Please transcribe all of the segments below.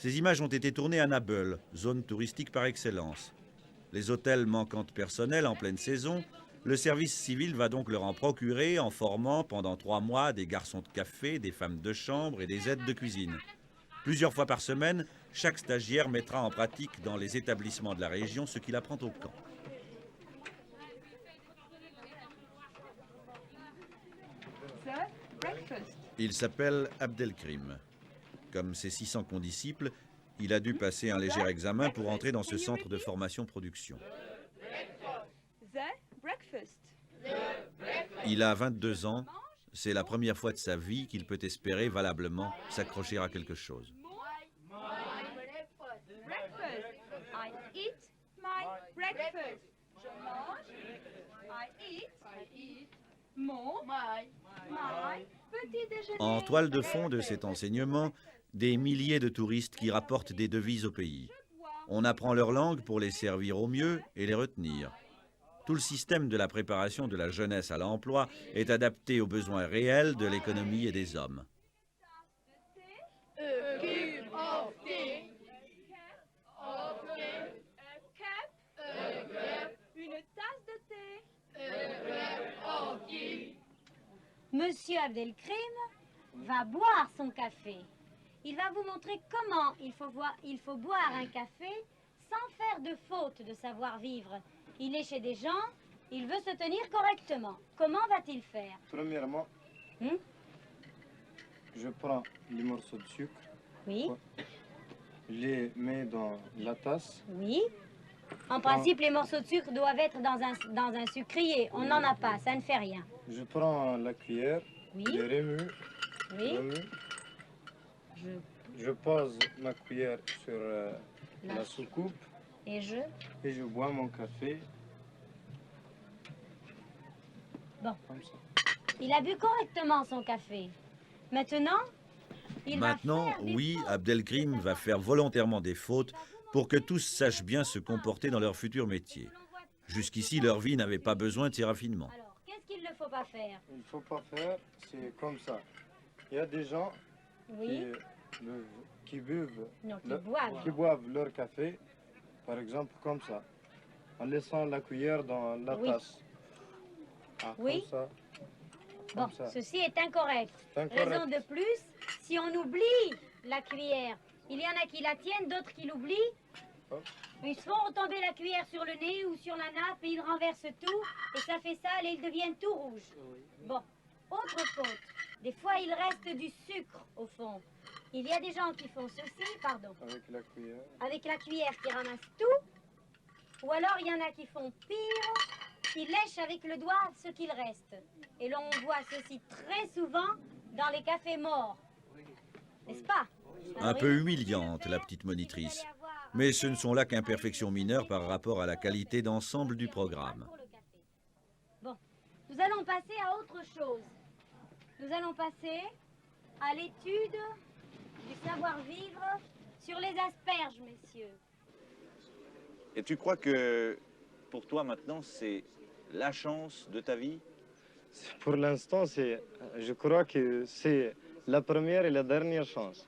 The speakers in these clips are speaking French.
Ces images ont été tournées à Nabeul, zone touristique par excellence. Les hôtels manquant de personnel en pleine saison, le service civil va donc leur en procurer en formant pendant 3 mois des garçons de café, des femmes de chambre et des aides de cuisine. Plusieurs fois par semaine, chaque stagiaire mettra en pratique dans les établissements de la région ce qu'il apprend au camp. Il s'appelle Abdelkrim. Comme ses 600 condisciples, il a dû passer un léger examen pour entrer dans ce centre de formation-production. Il a 22 ans. C'est la première fois de sa vie qu'il peut espérer valablement s'accrocher à quelque chose. En toile de fond de cet enseignement, des milliers de touristes qui rapportent des devises au pays. On apprend leur langue pour les servir au mieux et les retenir. Tout le système de la préparation de la jeunesse à l'emploi est adapté aux besoins réels de l'économie et des hommes. Monsieur Abdelkrim va boire son café. Il va vous montrer comment il faut boire un café sans faire de faute de savoir-vivre. Il est chez des gens, il veut se tenir correctement. Comment va-t-il faire? Premièrement, je prends les morceaux de sucre. Oui. Je les mets dans la tasse. Oui. En principe, les morceaux de sucre doivent être dans un sucrier. On n'en a pas, ça ne fait rien. Je prends la cuillère, Oui. je remue. Oui. Je pose ma cuillère sur la soucoupe. Et je bois mon café. Bon. Comme ça. Il a bu correctement son café. Maintenant, oui, Abdelkrim va faire volontairement des fautes pour que tous sachent bien se comporter dans leur futur métier. Jusqu'ici, leur vie n'avait pas besoin de ces raffinements. Alors, qu'est-ce qu'il ne faut pas faire? Il ne faut pas faire, c'est comme ça. Il y a des gens qui boivent leur café, par exemple comme ça, en laissant la cuillère dans la tasse. Ah, oui. Comme ça. Bon, Comme ça. Ceci est incorrect. Raison de plus, si on oublie la cuillère, il y en a qui la tiennent, d'autres qui l'oublient. Ils se font retomber la cuillère sur le nez ou sur la nappe et ils renversent tout et ça fait sale et ils deviennent tout rouges. Bon, autre faute. Des fois, il reste du sucre au fond. Il y a des gens qui font ceci, pardon. Avec la cuillère. Avec la cuillère qui ramasse tout. Ou alors, il y en a qui font pire, qui lèchent avec le doigt ce qu'il reste. Et l'on voit ceci très souvent dans les cafés morts. N'est-ce pas? Un peu humiliante, la petite monitrice. Mais ce ne sont là qu'imperfections mineures par rapport à la qualité d'ensemble du programme. Bon, nous allons passer à autre chose. Nous allons passer à l'étude du savoir-vivre sur les asperges, messieurs. Et tu crois que pour toi maintenant, c'est la chance de ta vie? Pour l'instant, je crois que c'est la première et la dernière chance.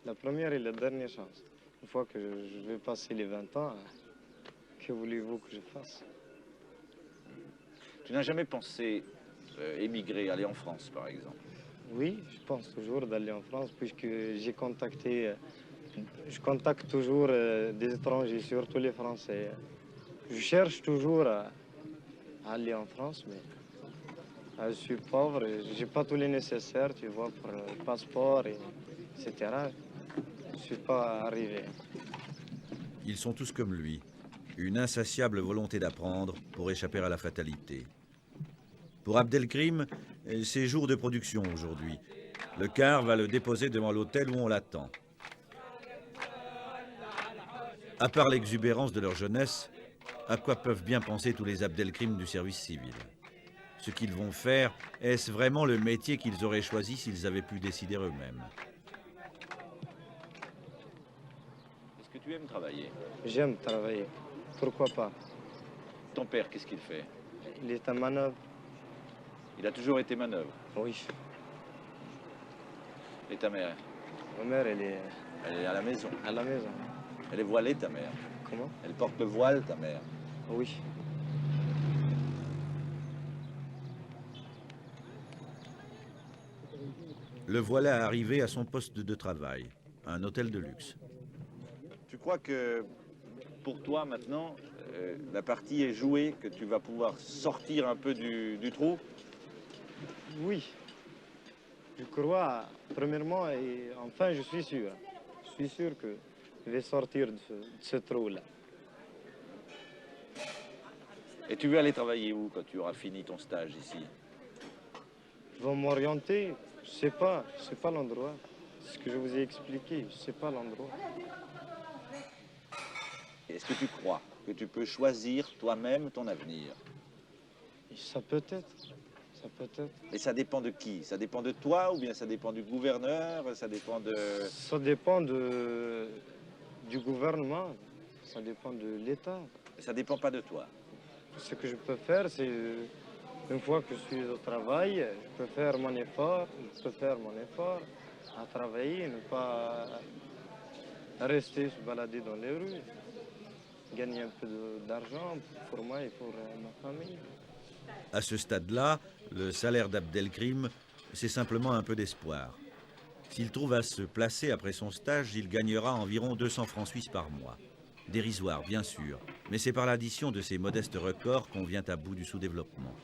La première et la dernière chance. Une fois que je vais passer les 20 ans, que voulez-vous que je fasse? Tu n'as jamais pensé émigrer, aller en France, par exemple? Oui, je pense toujours d'aller en France, puisque je contacte toujours des étrangers, surtout les Français. Je cherche toujours à aller en France, mais je suis pauvre, je n'ai pas tous les nécessaires, tu vois, pour le passeport, etc. Je ne suis pas arrivé. Ils sont tous comme lui, une insatiable volonté d'apprendre pour échapper à la fatalité. Pour Abdelkrim, c'est jour de production aujourd'hui. Le car va le déposer devant l'hôtel où on l'attend. À part l'exubérance de leur jeunesse, à quoi peuvent bien penser tous les Abdelkrim du service civil? Ce qu'ils vont faire, est-ce vraiment le métier qu'ils auraient choisi s'ils avaient pu décider eux-mêmes? Est-ce que tu aimes travailler? J'aime travailler. Pourquoi pas? Ton père, qu'est-ce qu'il fait? Il est un manœuvre. Il a toujours été manœuvre. Oui. Et ta mère? Ma mère, elle est Elle est à la maison. à la maison. Elle est voilée, ta mère. Comment? Elle porte le voile, ta mère. Oui. Le voilà arrivé à son poste de travail, un hôtel de luxe. Tu crois que pour toi maintenant, la partie est jouée, que tu vas pouvoir sortir un peu du trou? Oui. Je crois, premièrement, et enfin, je suis sûr. Je suis sûr que je vais sortir de ce trou-là. Et tu veux aller travailler où quand tu auras fini ton stage ici? Je vais m'orienter, je sais pas l'endroit. Ce que je vous ai expliqué, je sais pas l'endroit. Est-ce que tu crois que tu peux choisir toi-même ton avenir? Ça peut être, ça peut être. Et ça dépend de qui? Ça dépend de toi ou bien ça dépend du gouverneur? Ça dépend de... Ça dépend du gouvernement, ça dépend de l'État. Ça dépend pas de toi. Ce que je peux faire, c'est, une fois que je suis au travail, je peux faire mon effort, à travailler, ne pas rester se balader dans les rues, gagner un peu d'argent pour moi et pour ma famille. À ce stade-là, le salaire d'Abdelkrim, c'est simplement un peu d'espoir. S'il trouve à se placer après son stage, il gagnera environ 200 francs suisses par mois. Dérisoire, bien sûr, mais c'est par l'addition de ces modestes records qu'on vient à bout du sous-développement.